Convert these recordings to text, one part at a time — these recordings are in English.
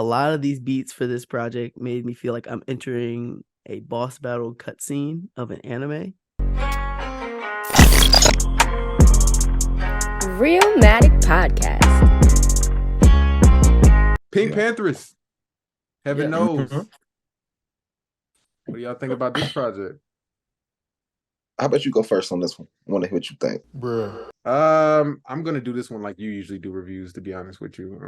A lot of these beats for this project made me feel like I'm entering a boss battle cutscene of an anime. Realmatic Podcast. PinkPantheress. Heaven knows. Mm-hmm. What do y'all think about this project? How about you go first on this one? I want to hear what you think. I'm gonna do this one like you usually do reviews, to be honest with you.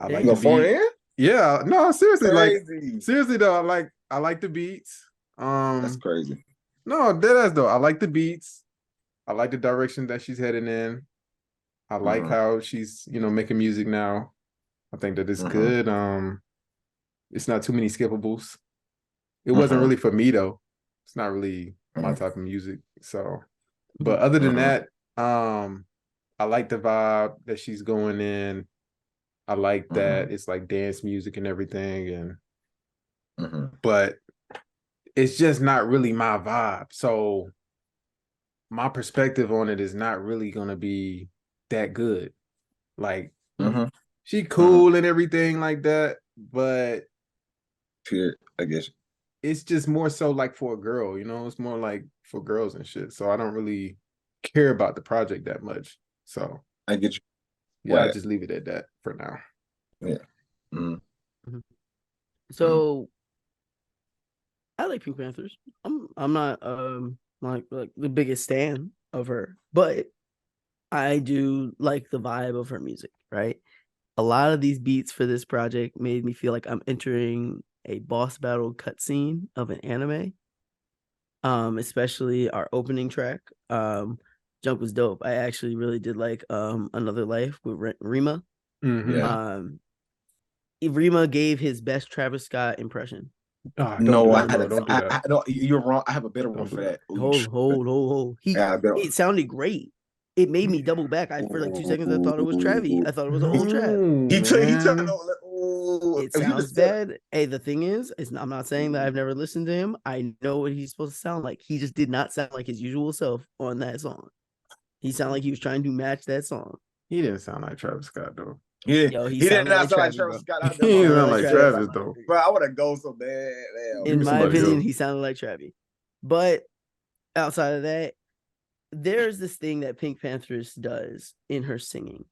I like You the go for beat. it? Yeah, no, seriously, Crazy. seriously though, I like the beats. That's crazy. No, deadass though. I like the beats. I like the direction that she's heading in. I like how she's, making music now. I think that it's good. It's not too many skippables. It wasn't really for me though. It's not really my type of music. So, but other than that, I like the vibe that she's going in. I like that it's like dance music and everything, but it's just not really my vibe. So my perspective on it is not really gonna be that good. Like she cool and everything like that, but I guess it's just more so like for a girl, it's more like for girls and shit. So I don't really care about the project that much. So I get you. Yeah, Right. I just leave it at that for now. Yeah. So I like PinkPantheress. I'm not like the biggest stan of her, but I do like the vibe of her music, right? A lot of these beats for this project made me feel like I'm entering a boss battle cutscene of an anime. Especially our opening track. Jump was dope. I actually really did like Another Life with Rima. Rima gave his best Travis Scott impression. No, you're wrong. I have a better one for that. Hold. It sounded great. It made me double back. For like 2 seconds, I thought it was Travis. I thought it was an old Trav. It sounds bad. Hey, the thing is, I'm not saying that I've never listened to him. I know what he's supposed to sound like. He just did not sound like his usual self on that song. He sounded like he was trying to match that song. He didn't sound like Travis Scott though. Yeah, he did not sound like Travis Scott. He didn't sound like Travis though. Bro, I want to go so bad. In my opinion, he sounded like Travis. But outside of that, there's this thing that PinkPantheress does in her singing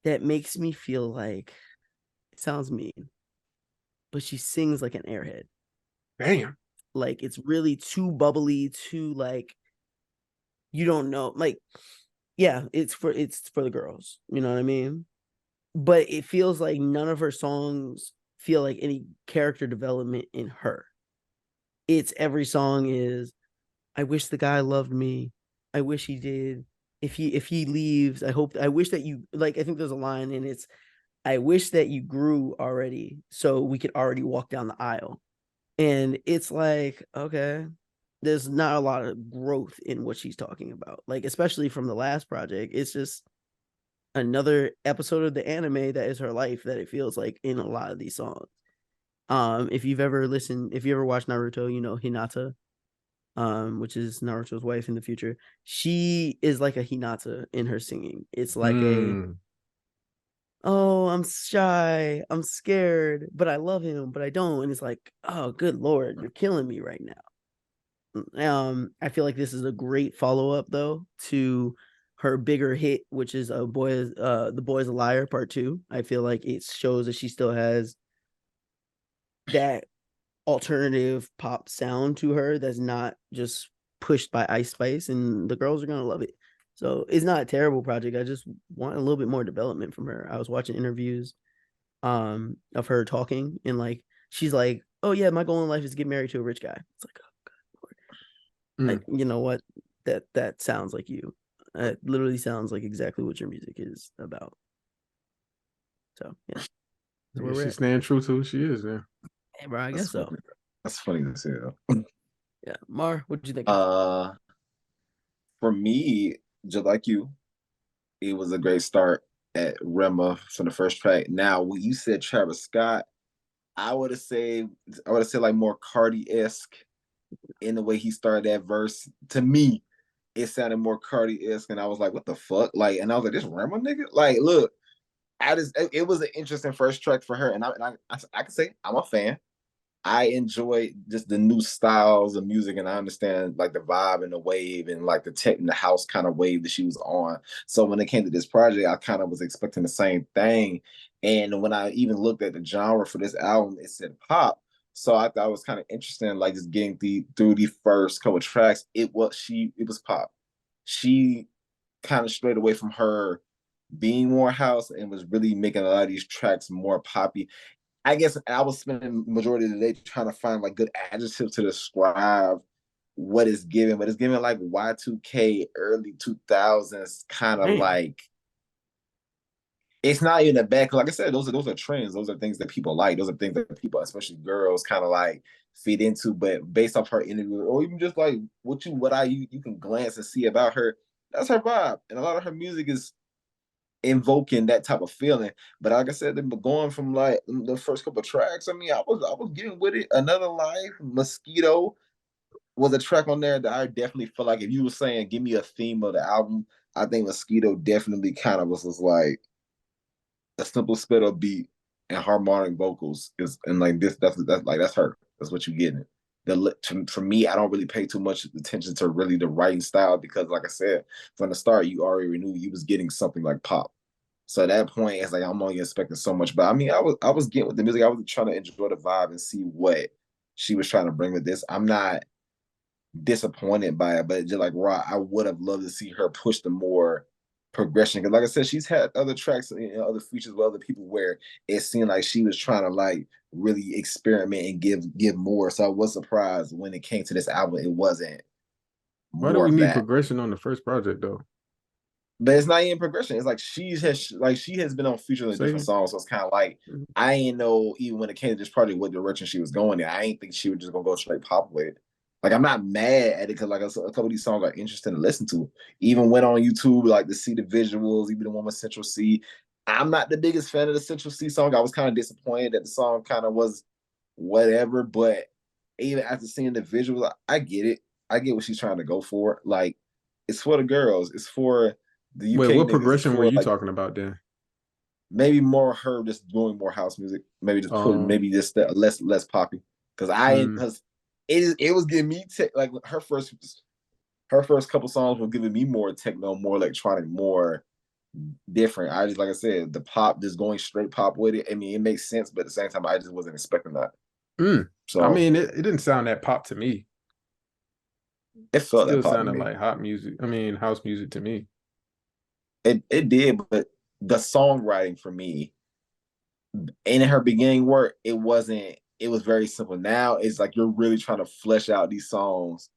that makes me feel like, it sounds mean, but she sings like an airhead. Damn. Like it's really too bubbly, too like, you don't know. Like, yeah, it's for the girls. You know what I mean? But it feels like none of her songs feel like any character development in her. It's every song is, I wish the guy loved me. I wish he did. If he leaves, I wish that you, like, I think there's a line and it's, I wish that you grew already so we could already walk down the aisle. And it's like, okay, there's not a lot of growth in what she's talking about. Like, especially from the last project, it's just another episode of the anime that is her life that it feels like in a lot of these songs. If you've ever watched Naruto, you know Hinata, which is Naruto's wife in the future. She is like a Hinata in her singing. It's like oh, I'm shy, I'm scared, but I love him, but I don't. And it's like, oh, good Lord, you're killing me right now. I feel like this is a great follow-up though to her bigger hit, which is The Boy's a Liar Part 2. I feel like it shows that she still has that alternative pop sound to her that's not just pushed by Ice Spice, and the girls are gonna love it. So it's not a terrible project. I just want a little bit more development from her. I was watching interviews of her talking, and like she's like, oh yeah, my goal in life is to get married to a rich guy. It's like, oh God Lord. Like, you know what, that sounds like you. It literally sounds like exactly what your music is about. So yeah, she's staying true to who she is. Yeah, hey, bro, I guess so. That's funny to say though. Yeah, Mar, what did you think? For me, just like you, it was a great start at Rema from the first track. Now, when you said Travis Scott, I would have said like more Cardi-esque in the way he started that verse. To me, it sounded more Cardi-esque, and I was like, what the fuck? Like, and I was like, this Rema nigga? Like, look, it was an interesting first track for her, and I can say I'm a fan. I enjoy just the new styles of music, and I understand like the vibe and the wave and like the tech and the house kind of wave that she was on. So when it came to this project, I kind of was expecting the same thing. And when I even looked at the genre for this album, it said pop. So I thought it was kind of interesting, like just getting through the first couple of tracks. It was pop. She kind of strayed away from her being more house and was really making a lot of these tracks more poppy. I guess I was spending the majority of the day trying to find like good adjectives to describe what it's giving, but it's giving like Y2K, early 2000s, kind of like it's not even a bad. Like I said, those are trends. Those are things that people like. Those are things that people, especially girls, kind of like feed into. But based off her interview, or even just like you can glance and see about her, that's her vibe. And a lot of her music is invoking that type of feeling. But like I said, going from like the first couple of tracks, I mean, I was getting with it. Another Life, Mosquito was a track on there that I definitely feel like if you were saying give me a theme of the album, I think Mosquito definitely kind of was like a simple spit up beat and harmonic vocals is, and like that's her. That's what you're getting. For me, I don't really pay too much attention to really the writing style because, like I said, from the start, you already knew you was getting something like pop. So at that point, it's like I'm only expecting so much. But I mean, I was getting with the music. I was trying to enjoy the vibe and see what she was trying to bring with this. I'm not disappointed by it, but just like Raw, I would have loved to see her push the more progression. Because like I said, she's had other tracks and other features with other people where it seemed like she was trying to like really experiment and give more. So I was surprised when it came to this album, it wasn't Why do more we of need that. progression on the first project though? But it's not even progression. It's like she has been on features on different songs. So it's kind of like I ain't know even when it came to this project what direction she was going in. I ain't think she was just gonna go straight pop with it. Like I'm not mad at it because like a couple of these songs are interesting to listen to. Even went on YouTube like to see the visuals, even the one with Central C. I'm not the biggest fan of the Central C song. I was kind of disappointed that the song kind of was whatever, but even after seeing the visuals, I get it. I get what she's trying to go for. Like it's for the girls. It's for the UK Wait, what niggas. It's progression were for you like talking about then? maybe more her just doing more house music. Maybe just putting maybe just less poppy. Because it was giving me like her first couple songs were giving me more techno, more electronic, more different. I just like I said, the pop just going straight pop with it. I mean, it makes sense, but at the same time, I just wasn't expecting that. So I mean, it didn't sound that pop to me. It felt still that pop sounded like hot music. I mean, house music to me. It did, but the songwriting for me in her beginning work, it wasn't. It was very simple. Now it's like you're really trying to flesh out these songs,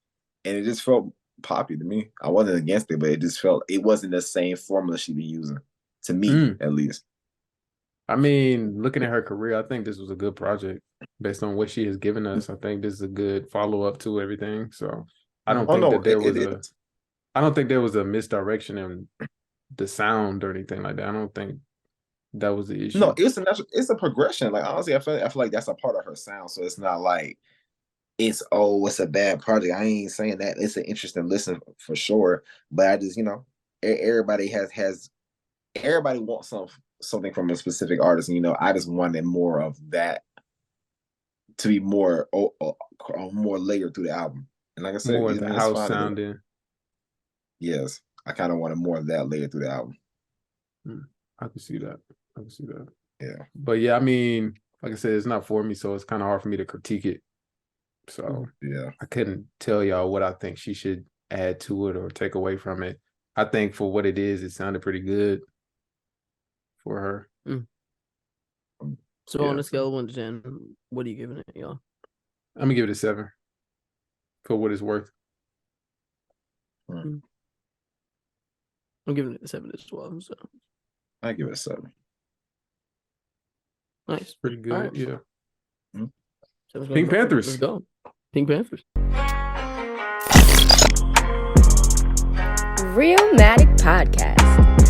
and it just felt poppy to me. I wasn't against it, but it just felt it wasn't the same formula she been using to me, at least. I mean, looking at her career, I think this was a good project based on what she has given us. I think this is a good follow up to everything. So I don't think that there was I don't think there was a misdirection in the sound or anything like that. I don't think that was the issue. No, it's a progression. Like honestly, I feel like that's a part of her sound. So it's not like it's a bad project. I ain't saying that. It's an interesting listen for sure. But I just, everybody everybody wants something from a specific artist. And, I just wanted more of that to be more layered through the album. And like I said, more of the house sounding. Yes, I kind of wanted more of that layered through the album. I can see that. Yeah. But yeah, I mean, like I said, it's not for me, so it's kind of hard for me to critique it. So yeah, I couldn't tell y'all what I think she should add to it or take away from it. I think for what it is, it sounded pretty good for her. So on a scale of 1 to 10, what are you giving it, y'all? I'm gonna give it a 7 for what it's worth. I'm giving it a 7 as well. So I give it a 7. Nice, pretty good. Right. Yeah. PinkPantheress. Let's go. PinkPantheress. Realmatic Podcast.